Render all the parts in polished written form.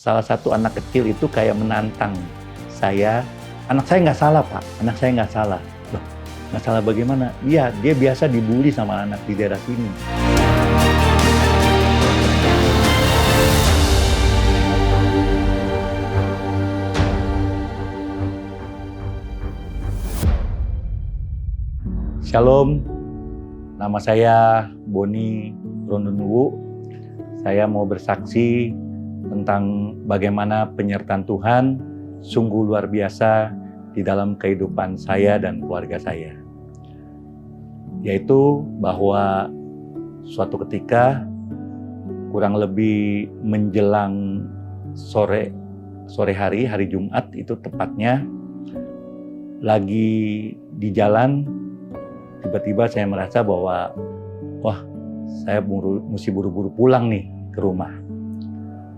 salah satu anak kecil itu kayak menantang saya, anak saya nggak salah Pak, anak saya nggak salah. Loh, nggak salah bagaimana? Iya, dia biasa dibully sama anak di daerah sini. Shalom, nama saya Boni Rondonuwu. Saya mau bersaksi tentang bagaimana penyertaan Tuhan sungguh luar biasa di dalam kehidupan saya dan keluarga saya. Yaitu bahwa suatu ketika kurang lebih menjelang sore hari Jumat itu tepatnya, lagi di jalan, tiba-tiba saya merasa bahwa wah, saya mesti buru-buru pulang nih ke rumah.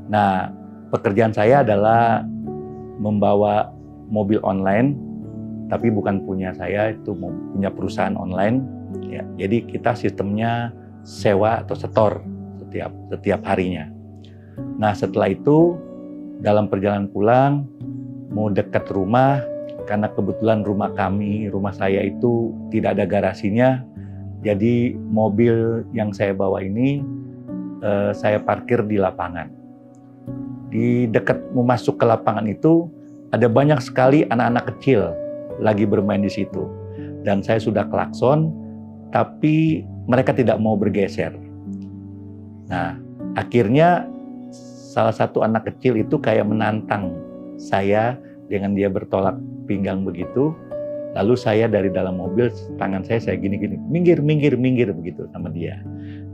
Nah, pekerjaan saya adalah membawa mobil online, tapi bukan punya saya, itu punya perusahaan online. Ya, jadi kita sistemnya sewa atau setor setiap harinya. Nah, setelah itu dalam perjalanan pulang mau dekat rumah, karena kebetulan rumah saya itu tidak ada garasinya, jadi mobil yang saya bawa ini saya parkir di lapangan. Di dekat mau masuk ke lapangan itu ada banyak sekali anak-anak kecil lagi bermain di situ. Dan saya sudah klakson, tapi mereka tidak mau bergeser. Nah, akhirnya salah satu anak kecil itu kayak menantang saya dengan dia bertolak pinggang begitu. Lalu saya dari dalam mobil, tangan saya gini-gini, minggir begitu sama dia.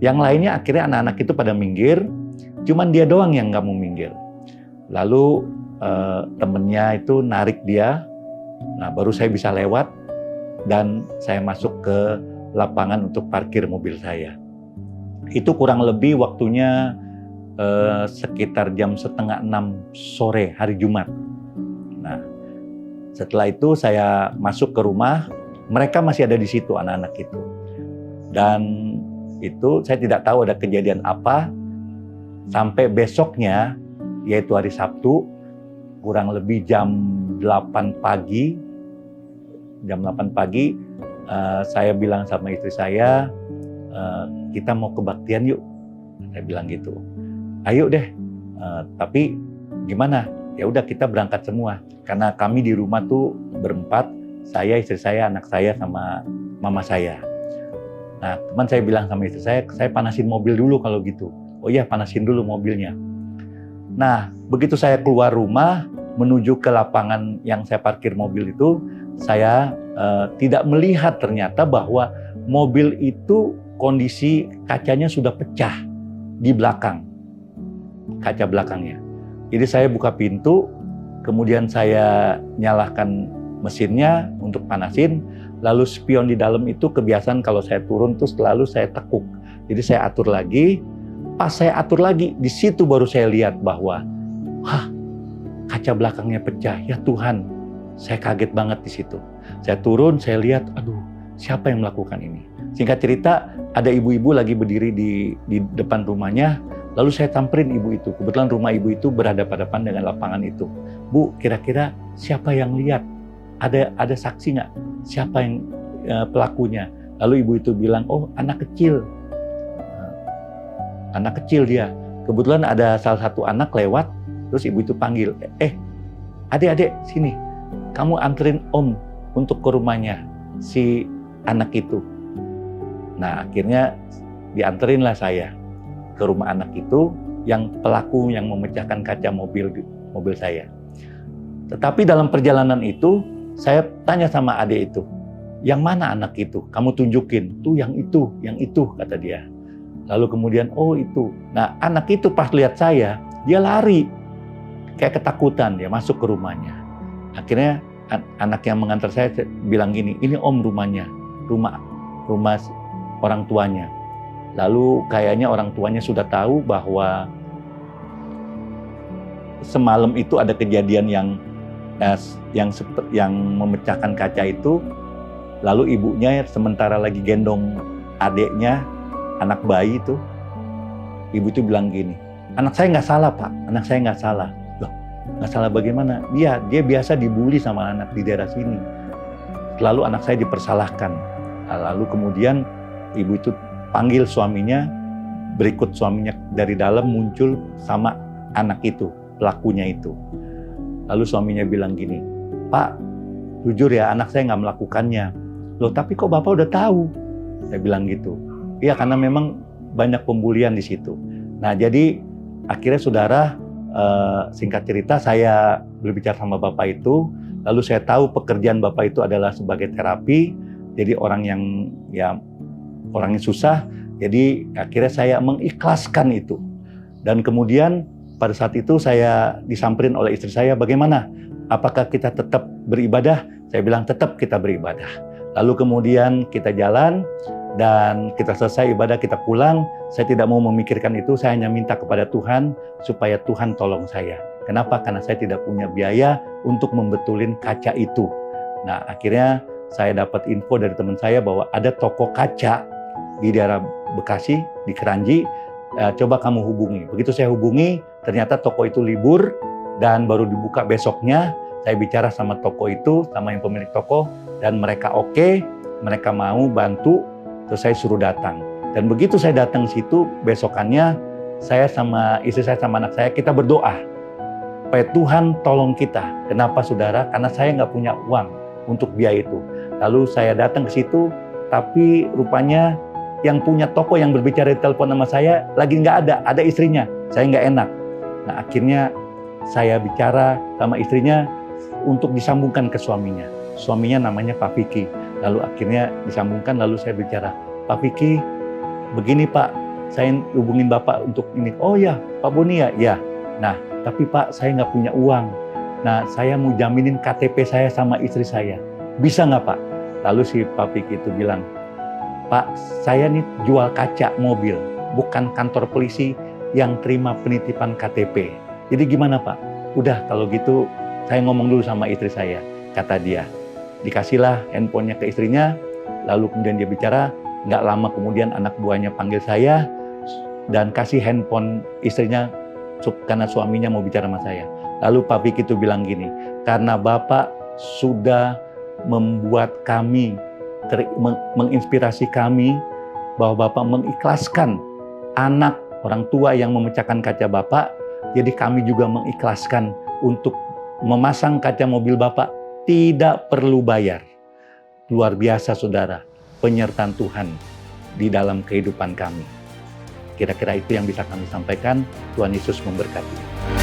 Yang lainnya akhirnya anak-anak itu pada minggir, cuman dia doang yang nggak mau minggir. Lalu temennya itu narik dia, nah baru saya bisa lewat dan saya masuk ke lapangan untuk parkir mobil saya. Itu kurang lebih waktunya sekitar jam 5:30 sore hari Jumat. Nah, setelah itu saya masuk ke rumah, mereka masih ada di situ anak-anak itu. Dan itu saya tidak tahu ada kejadian apa, sampai besoknya, yaitu hari Sabtu, kurang lebih jam 8 pagi, saya bilang sama istri saya, kita mau kebaktian yuk, saya bilang gitu. Ayo deh, tapi gimana? Ya udah kita berangkat semua, karena kami di rumah tuh berempat, saya, istri saya, anak saya, sama mama saya. Nah, teman saya bilang sama istri saya panasin mobil dulu kalau gitu. Oh iya, panasin dulu mobilnya. Nah, begitu saya keluar rumah, menuju ke lapangan yang saya parkir mobil itu, saya tidak melihat ternyata bahwa mobil itu kondisi kacanya sudah pecah di belakang, kaca belakangnya. Jadi saya buka pintu, kemudian saya nyalakan mesinnya untuk panasin, lalu spion di dalam itu kebiasaan kalau saya turun tuh selalu saya tekuk. Jadi saya atur lagi, pas saya atur lagi, di situ baru saya lihat bahwa, kaca belakangnya pecah, ya Tuhan, saya kaget banget di situ. Saya turun, saya lihat, aduh, siapa yang melakukan ini? Singkat cerita, ada ibu-ibu lagi berdiri di depan rumahnya. Lalu saya samperin ibu itu. Kebetulan rumah ibu itu berhadapan-hadapan dengan lapangan itu. Bu, kira-kira siapa yang lihat? Ada saksi nggak? Siapa yang pelakunya? Lalu ibu itu bilang, oh anak kecil. Anak kecil dia. Kebetulan ada salah satu anak lewat, terus ibu itu panggil, adik-adik sini. Kamu anterin om untuk ke rumahnya si anak itu. Nah, akhirnya dianterinlah saya ke rumah anak itu, yang pelaku yang memecahkan kaca mobil saya. Tetapi dalam perjalanan itu, saya tanya sama adik itu, yang mana anak itu? Kamu tunjukin, tuh yang itu, kata dia. Lalu kemudian, oh itu. Nah, anak itu pas lihat saya, dia lari, kayak ketakutan, dia masuk ke rumahnya. Akhirnya anak yang mengantar saya bilang gini, ini om rumahnya, rumah orang tuanya. Lalu kayaknya orang tuanya sudah tahu bahwa semalam itu ada kejadian yang memecahkan kaca itu. Lalu ibunya sementara lagi gendong adiknya, anak bayi itu, ibu itu bilang gini, anak saya nggak salah Pak, anak saya nggak salah. Nggak salah bagaimana? Dia biasa dibully sama anak di daerah sini. Lalu anak saya dipersalahkan. Nah, lalu kemudian ibu itu panggil suaminya, berikut suaminya dari dalam muncul sama anak itu, pelakunya itu. Lalu suaminya bilang gini, "Pak, jujur ya anak saya nggak melakukannya." "Loh tapi kok Bapak udah tahu?" Saya bilang gitu. "Iya karena memang banyak pembulian di situ." Nah jadi akhirnya saudara, singkat cerita saya berbicara sama Bapak itu, lalu saya tahu pekerjaan Bapak itu adalah sebagai terapi, jadi orang yang orangnya susah, jadi akhirnya saya mengikhlaskan itu. Dan kemudian pada saat itu saya disamperin oleh istri saya, "Bagaimana? Apakah kita tetap beribadah?" Saya bilang tetap kita beribadah. Lalu kemudian kita jalan dan kita selesai ibadah, kita pulang. Saya tidak mau memikirkan itu, saya hanya minta kepada Tuhan supaya Tuhan tolong saya. Kenapa? Karena saya tidak punya biaya untuk membetulin kaca itu. Nah akhirnya saya dapat info dari teman saya bahwa ada toko kaca di daerah Bekasi, di Keranji, coba kamu hubungi. Begitu saya hubungi, ternyata toko itu libur dan baru dibuka besoknya. Saya bicara sama toko itu, sama yang pemilik toko, dan mereka oke, mereka mau bantu, terus saya suruh datang. Dan begitu saya datang situ, besokannya saya sama istri saya sama anak saya, kita berdoa supaya Tuhan tolong kita. Kenapa saudara? Karena saya nggak punya uang untuk biaya itu. Lalu saya datang ke situ, tapi rupanya yang punya toko yang berbicara di telepon sama saya lagi nggak ada istrinya. Saya nggak enak. Nah akhirnya saya bicara sama istrinya untuk disambungkan ke suaminya. Suaminya namanya Pak Vicky. Lalu akhirnya disambungkan, lalu saya bicara, "Pak Vicky, begini Pak, saya hubungin Bapak untuk ini." "Oh ya, Pak Boni ya?" "Ya." "Nah, tapi Pak, saya nggak punya uang. Nah, saya mau jaminin KTP saya sama istri saya. Bisa nggak Pak?" Lalu si Pak Vicky itu bilang, "Pak, saya nih jual kaca mobil, bukan kantor polisi yang terima penitipan KTP. Jadi gimana Pak?" "Udah kalau gitu, saya ngomong dulu sama istri saya," kata dia. Dikasihlah handphonenya ke istrinya, lalu kemudian dia bicara, nggak lama kemudian anak buahnya panggil saya, dan kasih handphone istrinya, karena suaminya mau bicara sama saya. Lalu Pak Vicky itu bilang gini, "Karena Bapak sudah membuat kami, menginspirasi kami, bahwa Bapak mengikhlaskan anak orang tua yang memecahkan kaca Bapak, jadi kami juga mengikhlaskan untuk memasang kaca mobil Bapak, tidak perlu bayar." Luar biasa saudara, penyertaan Tuhan di dalam kehidupan kami. Kira-kira itu yang bisa kami sampaikan. Tuhan Yesus memberkati.